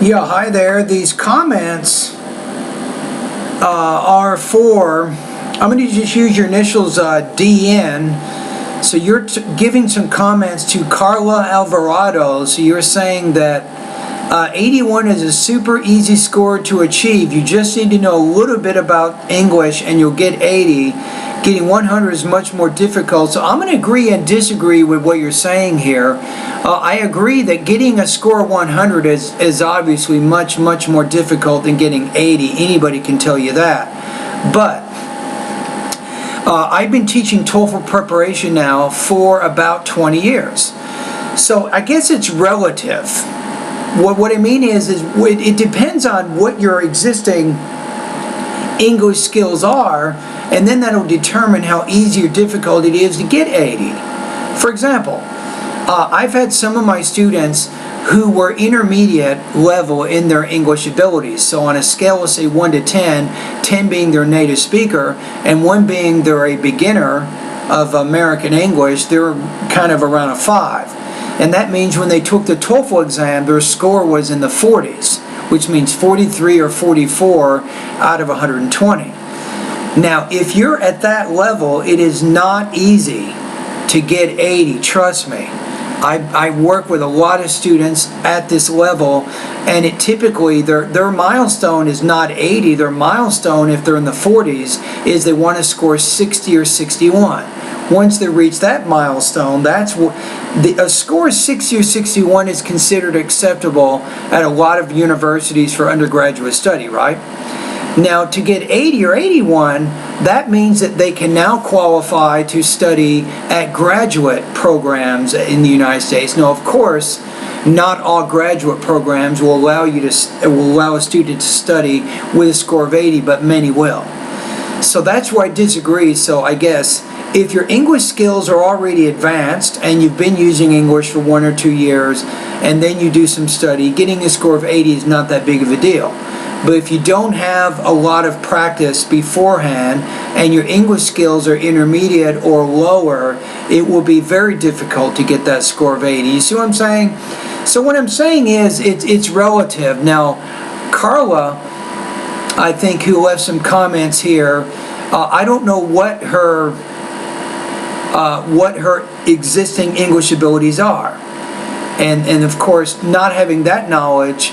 Yeah, hi there. These comments are for, I'm going to just use your initials DN. So you're giving some comments to Carla Alvarado. So you're saying that 81 is a super easy score to achieve. You just need to know a little bit about English and you'll get 80. Getting 100 is much more difficult. So I'm going to agree and disagree with what you're saying here. I agree that getting a score of 100 is obviously much more difficult than getting 80. Anybody can tell you that. But I've been teaching TOEFL preparation now for about 20 years. So I guess it's relative. What I mean is it depends on what your existing English skills are, and then that'll determine how easy or difficult it is to get 80. For example, I've had some of my students who were intermediate level in their English abilities. So on a scale of say 1 to 10, 10 being their native speaker and 1 being they're a beginner of American English, they're kind of around a 5. And that means when they took the TOEFL exam, their score was in the 40s, which means 43 or 44 out of 120. Now, if you're at that level, it is not easy to get 80, trust me. I work with a lot of students at this level, and it typically, their milestone is not 80. Their milestone, if they're in the 40s, is they want to score 60 or 61. Once they reach that milestone, that's what a score of 60 or 61 is considered acceptable at a lot of universities for undergraduate study, right? Now, to get 80 or 81, that means that they can now qualify to study at graduate programs in the United States. Now, of course, not all graduate programs will allow a student to study with a score of 80, but many will. So that's where I disagree. So I guess if your English skills are already advanced and you've been using English for 1 or 2 years, and then you do some study, getting a score of 80 is not that big of a deal. But if you don't have a lot of practice beforehand and your English skills are intermediate or lower, it will be very difficult to get that score of 80. You see what I'm saying? So what I'm saying is it's relative. Now, Carla, I think, who left some comments here, I don't know what her existing English abilities are. And of course, not having that knowledge,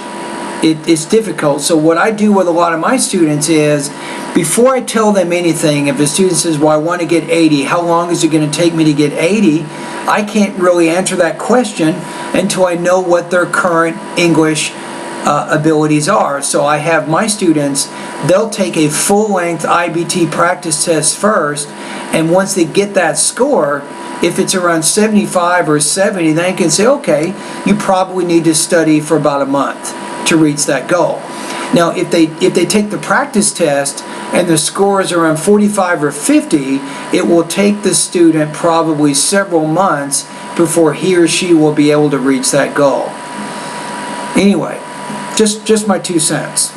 it's difficult. So what I do with a lot of my students is, before I tell them anything, if a student says, well, I want to get 80, how long is it going to take me to get 80? I can't really answer that question until I know what their current English abilities are. So I have my students, they'll take a full-length IBT practice test first, and once they get that score, if it's around 75 or 70, then I can say, okay, you probably need to study for about a month to reach that goal. Now, if they take the practice test and the score is around 45 or 50, it will take the student probably several months before he or she will be able to reach that goal. Anyway, just my 2 cents.